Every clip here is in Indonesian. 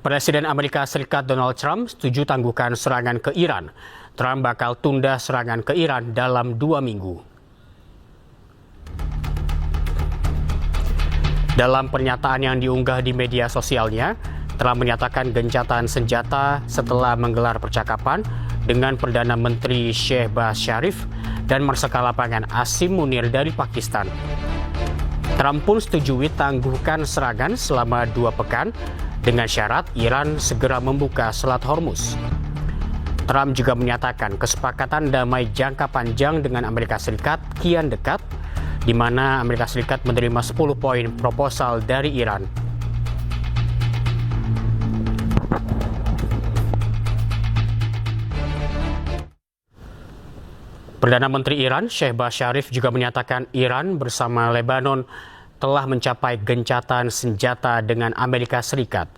Presiden Amerika Serikat Donald Trump setuju tangguhkan serangan ke Iran. Trump bakal tunda serangan ke Iran dalam 2 minggu. Dalam pernyataan yang diunggah di media sosialnya, Trump menyatakan gencatan senjata setelah menggelar percakapan dengan Perdana Menteri Shehbaz Sharif dan Marsikal Lapangan Asim Munir dari Pakistan. Trump pun setujui tangguhkan serangan selama 2 pekan dengan syarat Iran segera membuka Selat Hormuz. Trump juga menyatakan kesepakatan damai jangka panjang dengan Amerika Serikat kian dekat, di mana Amerika Serikat menerima 10 poin proposal dari Iran. Perdana Menteri Iran, Shehbaz Sharif, juga menyatakan Iran bersama Lebanon telah mencapai gencatan senjata dengan Amerika Serikat.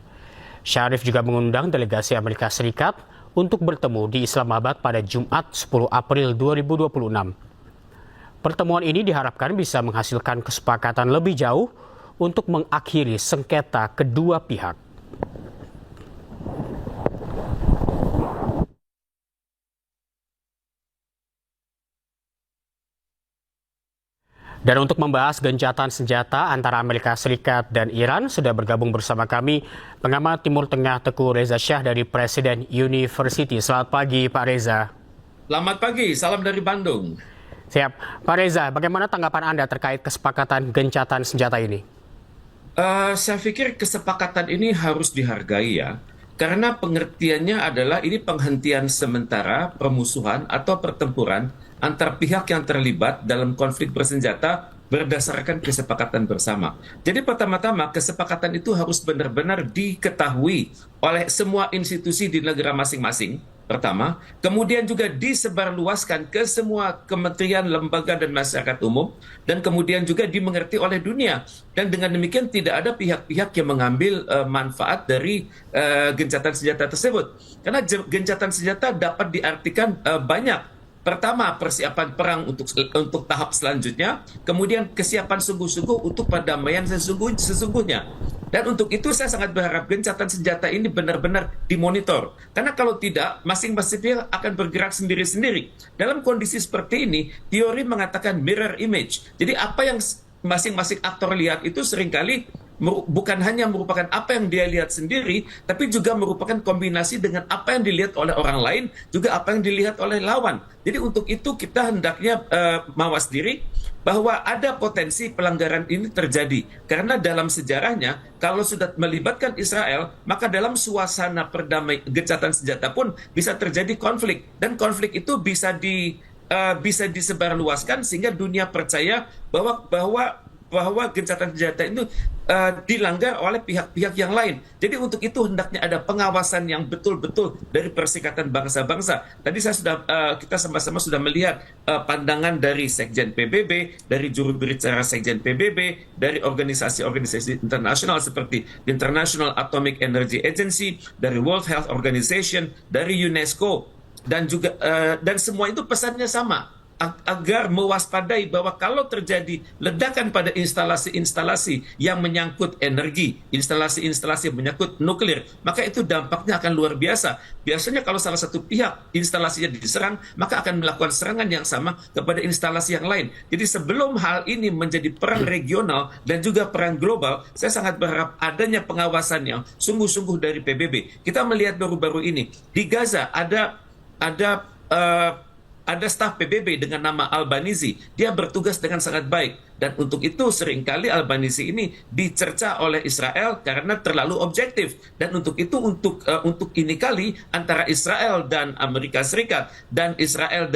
Sharif juga mengundang delegasi Amerika Serikat untuk bertemu di Islamabad pada Jumat 10 April 2026. Pertemuan ini diharapkan bisa menghasilkan kesepakatan lebih jauh untuk mengakhiri sengketa kedua pihak. Dan untuk membahas gencatan senjata antara Amerika Serikat dan Iran, sudah bergabung bersama kami pengamat Timur Tengah Teguh Reza Shah dari Presiden University. Selamat pagi, Pak Reza. Selamat pagi, salam dari Bandung. Siap. Pak Reza, bagaimana tanggapan Anda terkait kesepakatan gencatan senjata ini? Saya pikir kesepakatan ini harus dihargai ya, karena pengertiannya adalah ini penghentian sementara permusuhan atau pertempuran antar pihak yang terlibat dalam konflik bersenjata berdasarkan kesepakatan bersama. Jadi pertama-tama kesepakatan itu harus benar-benar diketahui oleh semua institusi di negara masing-masing. Pertama, kemudian juga disebarluaskan ke semua kementerian, lembaga, dan masyarakat umum, dan kemudian juga dimengerti oleh dunia. Dan dengan demikian tidak ada pihak-pihak yang mengambil manfaat dari gencatan senjata tersebut. Karena gencatan senjata dapat diartikan banyak. Pertama, persiapan perang untuk tahap selanjutnya, kemudian kesiapan sungguh-sungguh untuk perdamaian sesungguhnya. Dan untuk itu saya sangat berharap gencatan senjata ini benar-benar dimonitor. Karena kalau tidak, masing-masing pihak akan bergerak sendiri-sendiri. Dalam kondisi seperti ini, teori mengatakan mirror image. Jadi apa yang masing-masing aktor lihat itu seringkali bukan hanya merupakan apa yang dia lihat sendiri, tapi juga merupakan kombinasi dengan apa yang dilihat oleh orang lain, juga apa yang dilihat oleh lawan. Jadi untuk itu kita hendaknya mawas diri bahwa ada potensi pelanggaran ini terjadi. Karena dalam sejarahnya, kalau sudah melibatkan Israel, maka dalam suasana gencatan senjata pun bisa terjadi konflik. Dan konflik itu bisa disebarluaskan sehingga dunia percaya bahwa gencatan senjata itu dilanggar oleh pihak-pihak yang lain. Jadi untuk itu hendaknya ada pengawasan yang betul-betul dari Perserikatan Bangsa-Bangsa. Tadi kita sama-sama sudah melihat pandangan dari Sekjen PBB, dari juru bicara Sekjen PBB, dari organisasi-organisasi internasional seperti International Atomic Energy Agency, dari World Health Organization, dari UNESCO, dan semua itu pesannya sama, agar mewaspadai bahwa kalau terjadi ledakan pada instalasi-instalasi yang menyangkut energi, instalasi-instalasi yang menyangkut nuklir, maka itu dampaknya akan luar biasa. Biasanya kalau salah satu pihak instalasinya diserang, maka akan melakukan serangan yang sama kepada instalasi yang lain. Jadi sebelum hal ini menjadi perang regional dan juga perang global, saya sangat berharap adanya pengawasan yang sungguh-sungguh dari PBB. Kita melihat baru-baru ini di Gaza ada staf PBB dengan nama Albanese. Dia bertugas dengan sangat baik. Dan untuk itu seringkali Albanese ini dicerca oleh Israel karena terlalu objektif. Dan untuk itu, untuk ini kali antara Israel dan Amerika Serikat dan Israel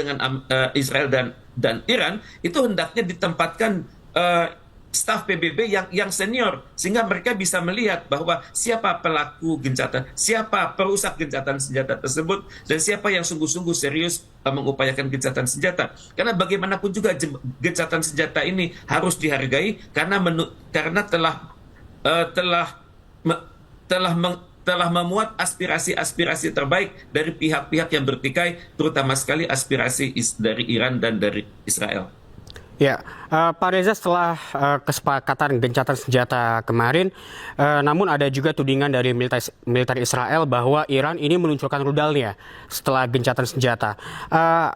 dan Iran, itu hendaknya ditempatkan staf PBB yang senior, sehingga mereka bisa melihat bahwa siapa pelaku gencatan, siapa perusak gencatan senjata tersebut, dan siapa yang sungguh-sungguh serius mengupayakan gencatan senjata. Karena bagaimanapun juga gencatan senjata ini harus dihargai karena telah memuat aspirasi-aspirasi terbaik dari pihak-pihak yang bertikai, terutama sekali aspirasi dari Iran dan dari Israel. Ya, Pak Reza, setelah kesepakatan gencatan senjata kemarin, namun ada juga tudingan dari militer Israel bahwa Iran ini meluncurkan rudalnya setelah gencatan senjata.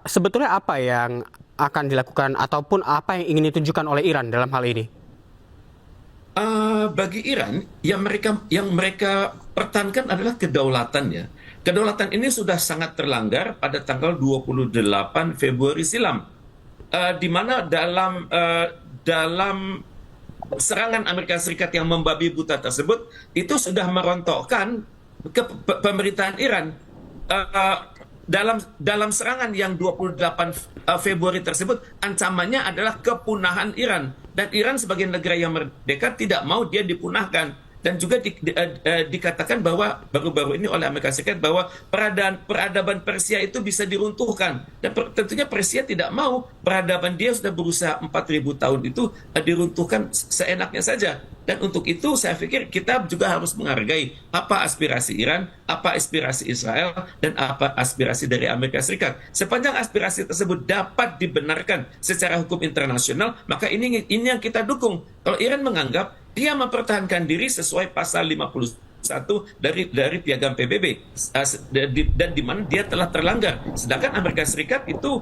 Sebetulnya apa yang akan dilakukan ataupun apa yang ingin ditunjukkan oleh Iran dalam hal ini? Bagi Iran, yang mereka pertahankan adalah kedaulatannya. Kedaulatan ini sudah sangat terlanggar pada tanggal 28 Februari silam, di mana dalam serangan Amerika Serikat yang membabi buta tersebut itu sudah merontokkan pemerintahan Iran. Eh, dalam serangan yang 28 Februari tersebut, ancamannya adalah kepunahan Iran, dan Iran sebagai negara yang merdeka tidak mau dia dipunahkan. Dan juga dikatakan bahwa baru-baru ini oleh Amerika Serikat bahwa peradaban Persia itu bisa diruntuhkan, dan tentunya Persia tidak mau peradaban dia sudah berusaha 4.000 tahun itu diruntuhkan seenaknya saja. Dan untuk itu saya pikir kita juga harus menghargai apa aspirasi Iran, apa aspirasi Israel, dan apa aspirasi dari Amerika Serikat. Sepanjang aspirasi tersebut dapat dibenarkan secara hukum internasional, maka ini yang kita dukung. Kalau Iran menganggap dia mempertahankan diri sesuai pasal 51 dari Piagam PBB, dan di mana dia telah terlanggar. Sedangkan Amerika Serikat itu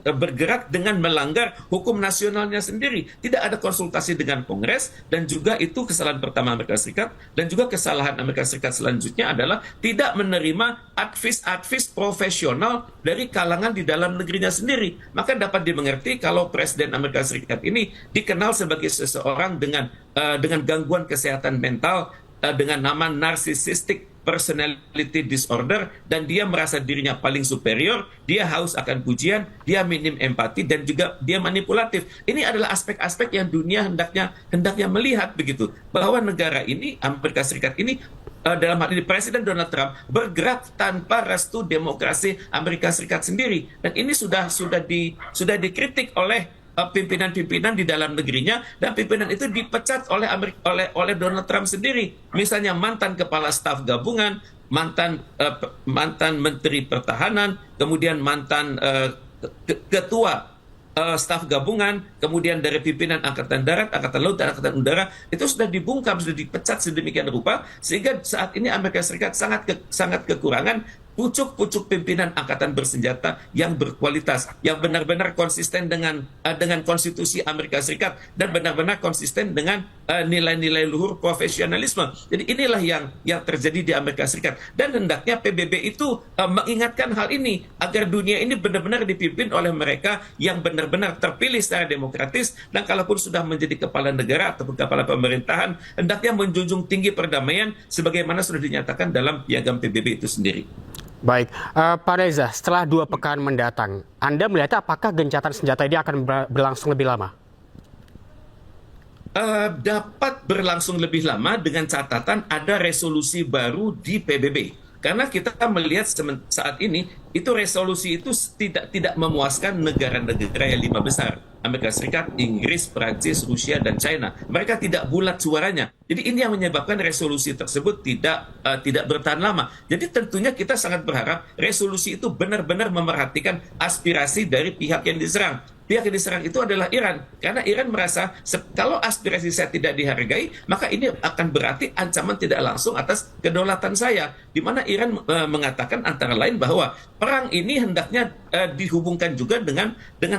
bergerak dengan melanggar hukum nasionalnya sendiri. Tidak ada konsultasi dengan Kongres, dan juga itu kesalahan pertama Amerika Serikat. Dan juga kesalahan Amerika Serikat selanjutnya adalah tidak menerima advis profesional dari kalangan di dalam negerinya sendiri. Maka dapat dimengerti kalau Presiden Amerika Serikat ini dikenal sebagai seseorang dengan gangguan kesehatan mental, dengan nama narcissistic personality disorder, dan dia merasa dirinya paling superior, dia haus akan pujian, dia minim empati, dan juga dia manipulatif. Ini adalah aspek-aspek yang dunia hendaknya melihat begitu, bahwa negara ini, Amerika Serikat ini, dalam hal ini Presiden Donald Trump, bergerak tanpa restu demokrasi Amerika Serikat sendiri, dan ini sudah dikritik oleh pimpinan-pimpinan di dalam negerinya, dan pimpinan itu dipecat oleh Donald Trump sendiri. Misalnya mantan kepala staf gabungan, mantan menteri pertahanan, kemudian mantan ketua staf gabungan, kemudian dari pimpinan Angkatan Darat, Angkatan Laut, dan Angkatan Udara, itu sudah dibungkam, sudah dipecat sedemikian rupa, sehingga saat ini Amerika Serikat sangat kekurangan pucuk-pucuk pimpinan angkatan bersenjata yang berkualitas, yang benar-benar konsisten dengan konstitusi Amerika Serikat, dan benar-benar konsisten dengan nilai-nilai luhur profesionalisme. Jadi inilah yang terjadi di Amerika Serikat, dan hendaknya PBB itu mengingatkan hal ini agar dunia ini benar-benar dipimpin oleh mereka yang benar-benar terpilih secara demokratis, dan kalaupun sudah menjadi kepala negara ataupun kepala pemerintahan, hendaknya menjunjung tinggi perdamaian sebagaimana sudah dinyatakan dalam Piagam PBB itu sendiri. Baik, Pak Reza, setelah 2 pekan mendatang, Anda melihat apakah gencatan senjata ini akan berlangsung lebih lama? Dapat berlangsung lebih lama dengan catatan ada resolusi baru di PBB. Karena kita melihat saat ini itu resolusi itu tidak memuaskan negara-negara yang 5 besar. Amerika Serikat, Inggris, Prancis, Rusia, dan China. Mereka tidak bulat suaranya. Jadi ini yang menyebabkan resolusi tersebut tidak bertahan lama. Jadi tentunya kita sangat berharap resolusi itu benar-benar memerhatikan aspirasi dari pihak yang diserang. Pihak yang diserang itu adalah Iran. Karena Iran merasa kalau aspirasi saya tidak dihargai, maka ini akan berarti ancaman tidak langsung atas kedaulatan saya. Di mana Iran mengatakan antara lain bahwa perang ini hendaknya dihubungkan juga dengan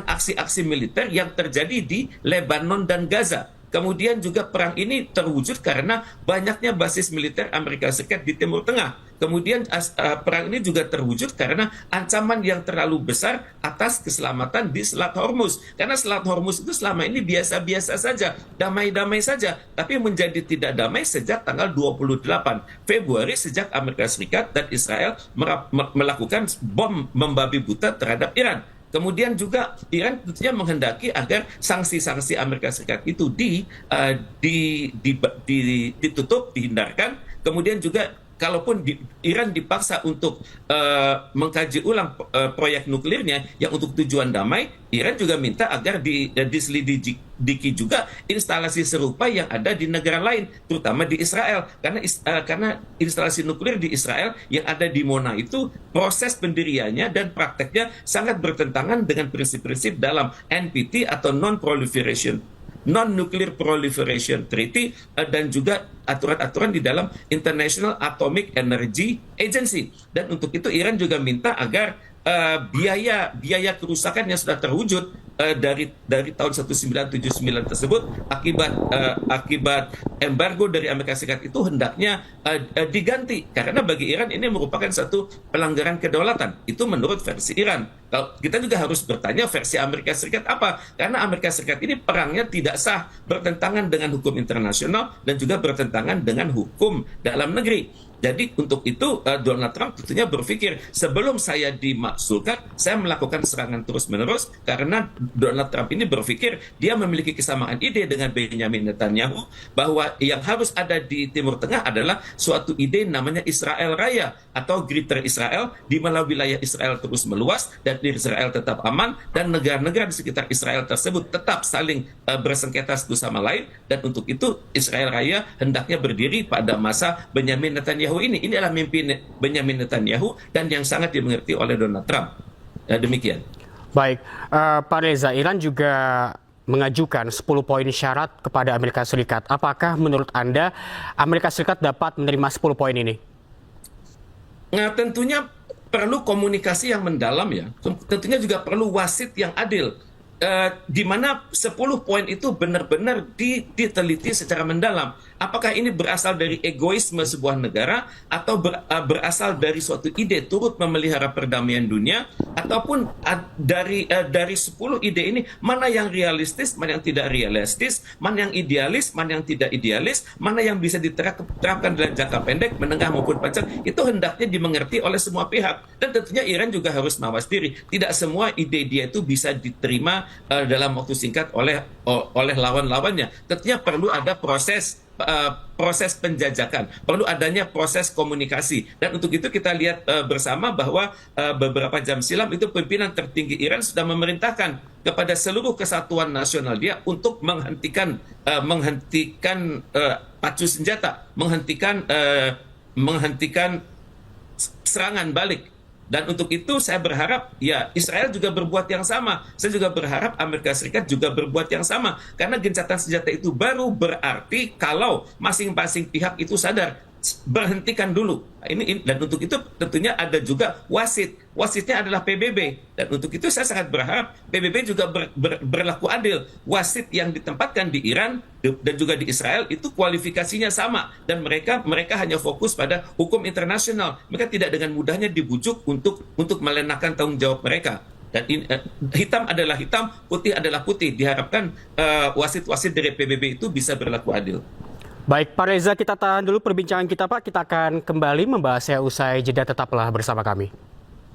aksi-aksi militer yang terjadi di Lebanon dan Gaza. Kemudian juga perang ini terwujud karena banyaknya basis militer Amerika Serikat di Timur Tengah. Kemudian perang ini juga terwujud karena ancaman yang terlalu besar atas keselamatan di Selat Hormuz. Karena Selat Hormuz itu selama ini biasa-biasa saja, damai-damai saja. Tapi menjadi tidak damai sejak tanggal 28 Februari, sejak Amerika Serikat dan Israel melakukan bom membabi buta terhadap Iran. Kemudian juga Iran tentunya menghendaki agar sanksi-sanksi Amerika Serikat itu ditutup, dihindarkan. Kemudian juga kalaupun Iran dipaksa untuk mengkaji ulang proyek nuklirnya yang untuk tujuan damai, Iran juga minta agar diselidiki juga instalasi serupa yang ada di negara lain, terutama di Israel, karena instalasi nuklir di Israel yang ada di Mona itu proses pendiriannya dan prakteknya sangat bertentangan dengan prinsip-prinsip dalam NPT atau Non-Nuclear Proliferation Treaty dan juga aturan-aturan di dalam International Atomic Energy Agency. Dan untuk itu Iran juga minta agar biaya kerusakan yang sudah terwujud dari tahun 1979 tersebut akibat embargo dari Amerika Serikat itu hendaknya diganti, karena bagi Iran ini merupakan satu pelanggaran kedaulatan. Itu menurut versi Iran. Kalau kita juga harus bertanya versi Amerika Serikat apa, karena Amerika Serikat ini perangnya tidak sah, bertentangan dengan hukum internasional dan juga bertentangan dengan hukum dalam negeri. Jadi untuk itu Donald Trump tentunya berpikir, sebelum saya dimakzulkan, saya melakukan serangan terus-menerus, karena Donald Trump ini berpikir dia memiliki kesamaan ide dengan Benjamin Netanyahu bahwa yang harus ada di Timur Tengah adalah suatu ide namanya Israel Raya atau Greater Israel, di mana wilayah Israel terus meluas dan Israel tetap aman dan negara-negara di sekitar Israel tersebut tetap saling bersengketa satu sama lain. Dan untuk itu Israel Raya hendaknya berdiri pada masa Benjamin Netanyahu ini. Ini adalah mimpi Benjamin Netanyahu dan yang sangat dimengerti oleh Donald Trump. Demikian. Baik, Pak Reza, Iran juga mengajukan 10 poin syarat kepada Amerika Serikat. Apakah menurut Anda Amerika Serikat dapat menerima 10 poin ini? Nah, tentunya perlu komunikasi yang mendalam ya. Tentunya juga perlu wasit yang adil. Di mana 10 poin itu benar-benar diteliti secara mendalam. Apakah ini berasal dari egoisme sebuah negara atau berasal dari suatu ide turut memelihara perdamaian dunia, ataupun dari 10 ide ini mana yang realistis, mana yang tidak realistis, mana yang idealis, mana yang tidak idealis, mana yang bisa diterapkan dalam jangka pendek, menengah maupun panjang, itu hendaknya dimengerti oleh semua pihak. Dan tentunya Iran juga harus mawas diri. Tidak semua ide dia itu bisa diterima dalam waktu singkat oleh lawan-lawannya. Tentunya perlu ada proses penjajakan, perlu adanya proses komunikasi. Dan untuk itu kita lihat bersama bahwa beberapa jam silam itu pimpinan tertinggi Iran sudah memerintahkan kepada seluruh kesatuan nasional dia untuk menghentikan pacu senjata, menghentikan serangan balik. Dan untuk itu saya berharap ya Israel juga berbuat yang sama. Saya juga berharap Amerika Serikat juga berbuat yang sama. Karena gencatan senjata itu baru berarti kalau masing-masing pihak itu sadar, berhentikan dulu. Dan untuk itu tentunya ada juga wasit. Wasitnya adalah PBB. Dan untuk itu saya sangat berharap PBB juga berlaku adil. Wasit yang ditempatkan di Iran dan juga di Israel itu kualifikasinya sama. Dan mereka hanya fokus pada hukum internasional. Mereka tidak dengan mudahnya dibujuk untuk melenakan tanggung jawab mereka. Dan hitam adalah hitam, putih adalah putih. Diharapkan wasit-wasit dari PBB itu bisa berlaku adil. Baik, Pak Reza, kita tahan dulu perbincangan kita, Pak. Kita akan kembali membahasnya usai jeda. Tetaplah bersama kami.